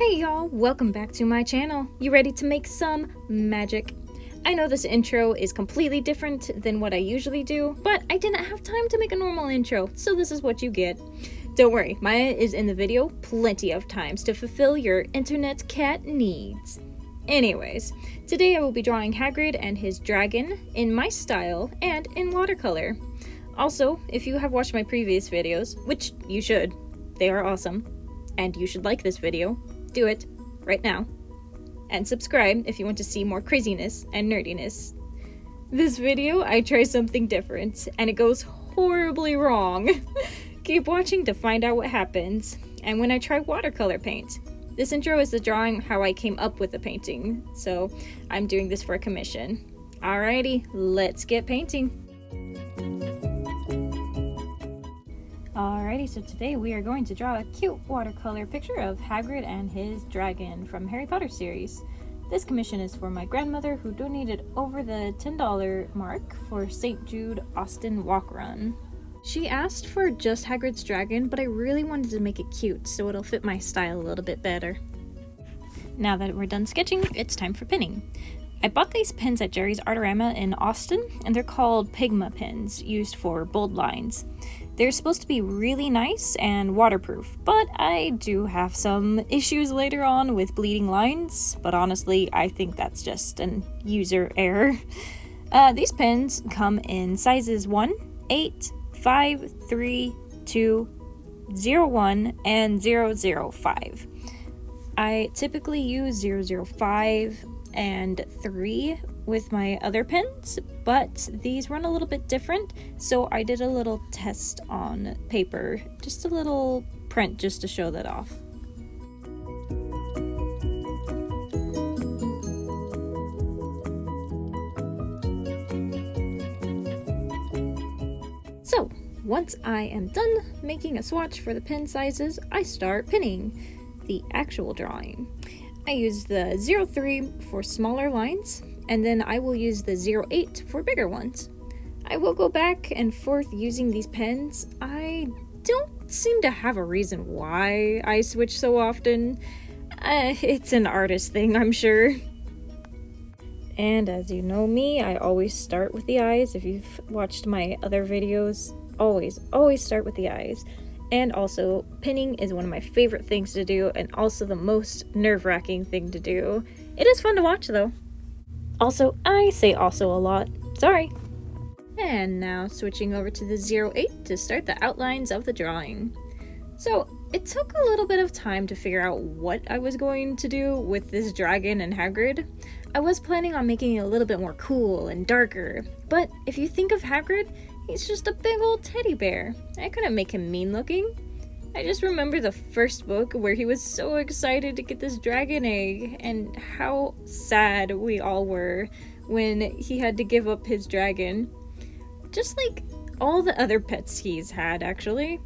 Hey y'all, welcome back to my channel. You ready to make some magic? I know this intro is completely different than what I usually do, but I didn't have time to make a normal intro, so this is what you get. Don't worry, Maya is in the video plenty of times to fulfill your internet cat needs. Anyways, today I will be drawing Hagrid and his dragon in my style and in watercolor. Also, if you have watched my previous videos, which you should, they are awesome, and you should like this video, do it right now. And subscribe if you want to see more craziness and nerdiness. This video, I try something different, and it goes horribly wrong. Keep watching to find out what happens. And when I try watercolor paint. This intro is the drawing how I came up with the painting, so I'm doing this for a commission. Alrighty, let's get painting. Alrighty, so today we are going to draw a cute watercolor picture of Hagrid and his dragon from Harry Potter series. This commission is for my grandmother who donated over the $10 mark for St. Jude Austin Walk Run. She asked for just Hagrid's dragon, but I really wanted to make it cute so it'll fit my style a little bit better. Now that we're done sketching, it's time for pinning. I bought these pins at Jerry's Artorama in Austin, and they're called Pigma pins, used for bold lines. They're supposed to be really nice and waterproof, but I do have some issues later on with bleeding lines, but honestly, I think that's just an user error. These pins come in sizes 1, 8, 5, 3, 2, 01, and 005. I typically use 005 and 3 with my other pens, but these run a little bit different, so I did a little test on paper, just a little print just to show that off. So, once I am done making a swatch for the pen sizes, I start pinning the actual drawing. I use the 03 for smaller lines, and then I will use the 08 for bigger ones. I will go back and forth using these pens. I don't seem to have a reason why I switch so often. It's an artist thing, I'm sure. And as you know me, I always start with the eyes. If you've watched my other videos, always start with the eyes. And also, pinning is one of my favorite things to do, and also the most nerve-wracking thing to do. It is fun to watch, though. Also, I say also a lot. Sorry. And now switching over to the 08 to start the outlines of the drawing. So, it took a little bit of time to figure out what I was going to do with this dragon and Hagrid. I was planning on making it a little bit more cool and darker, but if you think of Hagrid, he's just a big old teddy bear. I couldn't make him mean looking. I just remember the first book where he was so excited to get this dragon egg and how sad we all were when he had to give up his dragon. Just like all the other pets he's had, actually.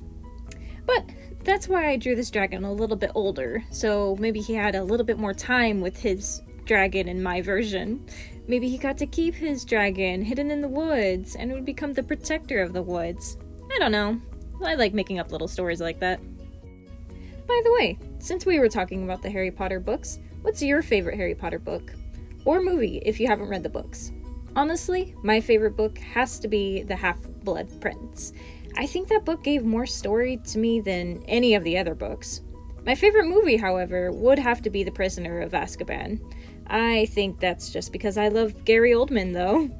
But that's why I drew this dragon a little bit older, so maybe he had a little bit more time with his dragon in my version. Maybe he got to keep his dragon hidden in the woods and would become the protector of the woods. I don't know. I like making up little stories like that. By the way, since we were talking about the Harry Potter books, what's your favorite Harry Potter book? Or movie if you haven't read the books? Honestly, my favorite book has to be The Half-Blood Prince. I think that book gave more story to me than any of the other books. My favorite movie, however, would have to be The Prisoner of Azkaban. I think that's just because I love Gary Oldman, though.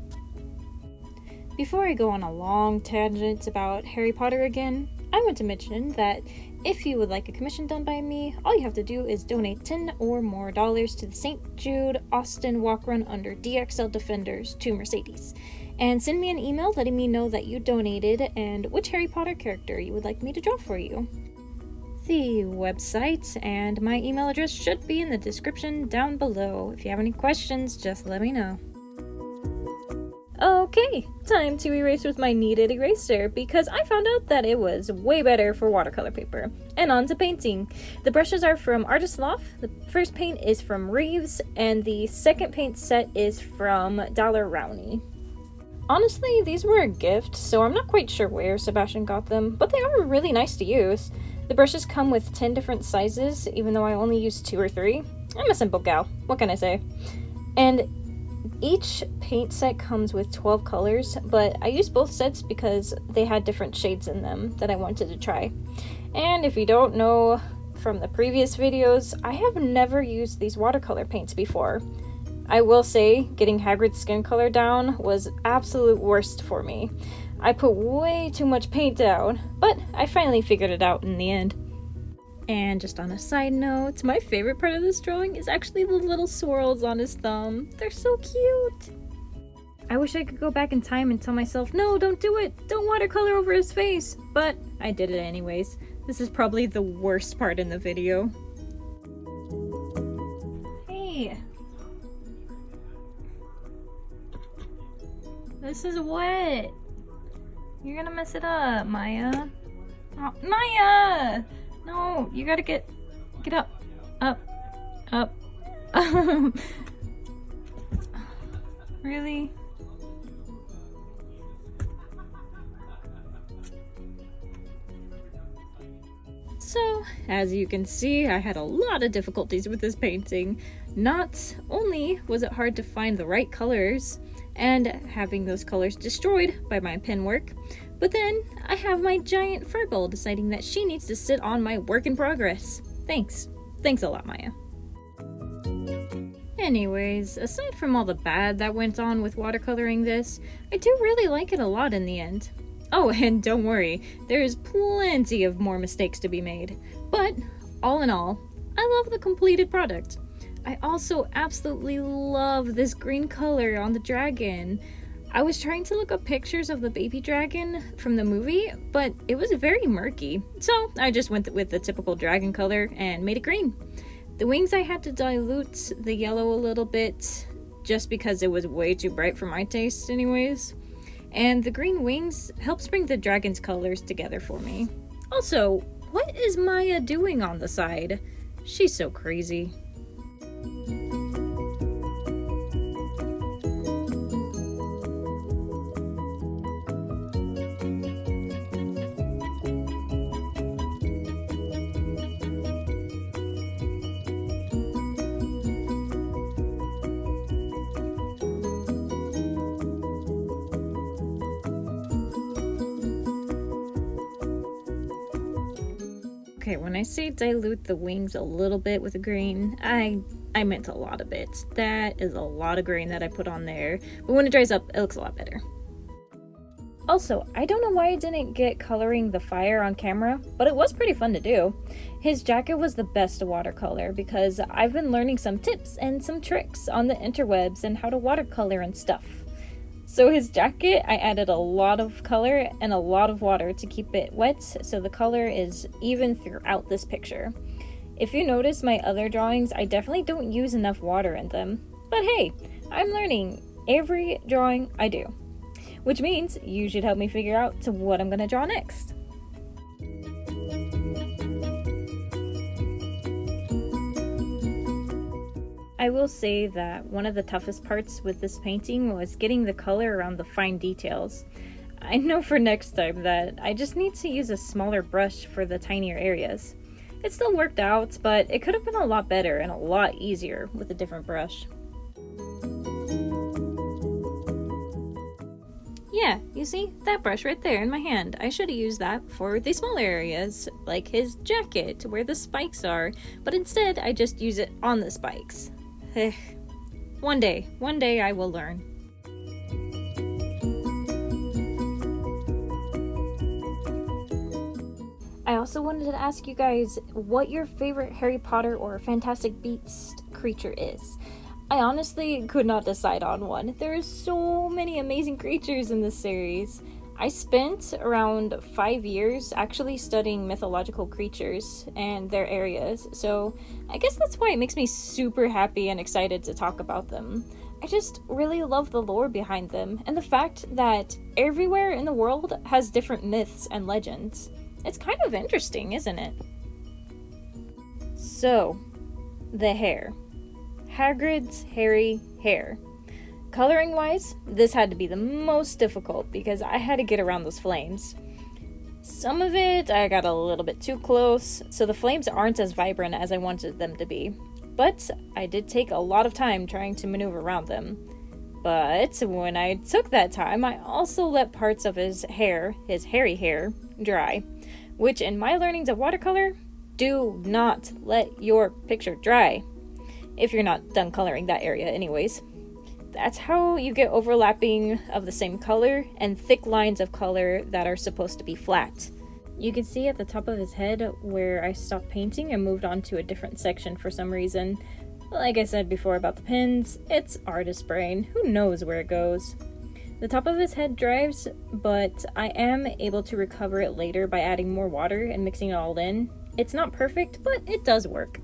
Before I go on a long tangent about Harry Potter again, I want to mention that if you would like a commission done by me, all you have to do is donate $10 or more to the St. Jude Austin Walk Run under DXL Defenders Cptmercedes, and send me an email letting me know that you donated and which Harry Potter character you would like me to draw for you. The website and my email address should be in the description down below. If you have any questions, just let me know. Okay, time to erase with my kneaded eraser because I found out that it was way better for watercolor paper. And on to painting. The brushes are from Artist Loft, the first paint is from Reeves, and the second paint set is from Dollar Rowney. Honestly, these were a gift, so I'm not quite sure where Sebastian got them, but they are really nice to use. The brushes come with 10 different sizes, even though I only use 2 or 3. I'm a simple gal, what can I say? And each paint set comes with 12 colors, but I used both sets because they had different shades in them that I wanted to try. And if you don't know from the previous videos, I have never used these watercolor paints before. I will say, getting Hagrid's skin color down was absolute worst for me. I put way too much paint down, but I finally figured it out in the end. And just on a side note, my favorite part of this drawing is actually the little swirls on his thumb. They're so cute! I wish I could go back in time and tell myself, no, don't do it! Don't watercolor over his face! But I did it anyways. This is probably the worst part in the video. Hey! This is wet! You're gonna mess it up, Maya. Oh, Maya! No, you gotta get up, up. Really? So, as you can see, I had a lot of difficulties with this painting. Not only was it hard to find the right colors, and having those colors destroyed by my pen work, but then I have my giant fur ball deciding that she needs to sit on my work in progress. Thanks. Thanks a lot, Maya. Anyways, aside from all the bad that went on with watercoloring this, I do really like it a lot in the end. Oh, and don't worry, there's plenty of more mistakes to be made. But, all in all, I love the completed product. I also absolutely love this green color on the dragon. I was trying to look up pictures of the baby dragon from the movie, but it was very murky. So I just went with the typical dragon color and made it green. The wings I had to dilute the yellow a little bit, just because it was way too bright for my taste anyways. And the green wings helps bring the dragon's colors together for me. Also, what is Maya doing on the side? She's so crazy. Okay, when I say dilute the wings a little bit with the green, I meant a lot of it. That is a lot of green that I put on there, but when it dries up, it looks a lot better. Also, I don't know why I didn't get coloring the fire on camera, but it was pretty fun to do. His jacket was the best to watercolor because I've been learning some tips and some tricks on the interwebs and how to watercolor and stuff. So his jacket, I added a lot of color and a lot of water to keep it wet so the color is even throughout this picture. If you notice my other drawings, I definitely don't use enough water in them. But hey, I'm learning every drawing I do. Which means you should help me figure out what I'm gonna draw next. I will say that one of the toughest parts with this painting was getting the color around the fine details. I know for next time that I just need to use a smaller brush for the tinier areas. It still worked out, but it could have been a lot better and a lot easier with a different brush. Yeah, you see, that brush right there in my hand. I should have used that for the smaller areas, like his jacket, where the spikes are, but instead I just use it on the spikes. One day I will learn. I also wanted to ask you guys what your favorite Harry Potter or Fantastic Beast creature is. I honestly could not decide on one. There are so many amazing creatures in this series. I spent around 5 years actually studying mythological creatures and their areas, so I guess that's why it makes me super happy and excited to talk about them. I just really love the lore behind them, and the fact that everywhere in the world has different myths and legends. It's kind of interesting, isn't it? So, the hair. Hagrid's hairy hair. Coloring wise, this had to be the most difficult because I had to get around those flames. Some of it I got a little bit too close, so the flames aren't as vibrant as I wanted them to be. But I did take a lot of time trying to maneuver around them. But when I took that time, I also let parts of his hair, his hairy hair, dry. Which, in my learnings of watercolor, do not let your picture dry. If you're not done coloring that area anyways. That's how you get overlapping of the same color and thick lines of color that are supposed to be flat. You can see at the top of his head where I stopped painting and moved on to a different section for some reason. Like I said before about the pins, it's artist brain. Who knows where it goes? The top of his head dries, but I am able to recover it later by adding more water and mixing it all in. It's not perfect, but it does work.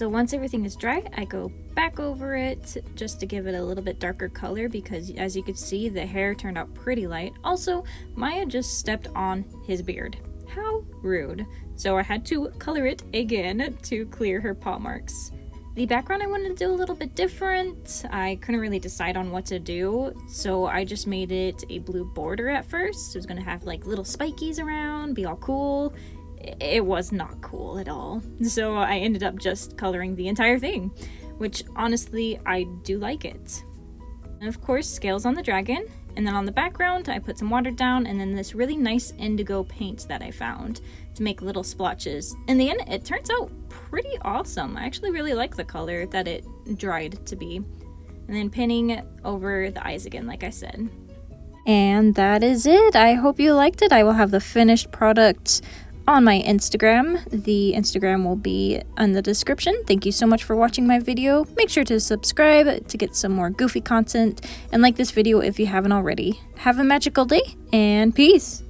So once everything is dry, I go back over it just to give it a little bit darker color because as you can see, the hair turned out pretty light. Also, Maya just stepped on his beard. How rude. So I had to color it again to clear her paw marks. The background I wanted to do a little bit different. I couldn't really decide on what to do, so I just made it a blue border at first. It was gonna have like little spikies around, be all cool. It was not cool at all. So I ended up just coloring the entire thing, which honestly, I do like it. And of course, scales on the dragon. And then on the background, I put some water down and then this really nice indigo paint that I found to make little splotches. In the end, it turns out pretty awesome. I actually really like the color that it dried to be. And then pinning over the eyes again, like I said. And that is it. I hope you liked it. I will have the finished product on my Instagram. The Instagram will be in the description. Thank you so much for watching my video. Make sure to subscribe to get some more goofy content and like this video if you haven't already. Have a magical day and peace!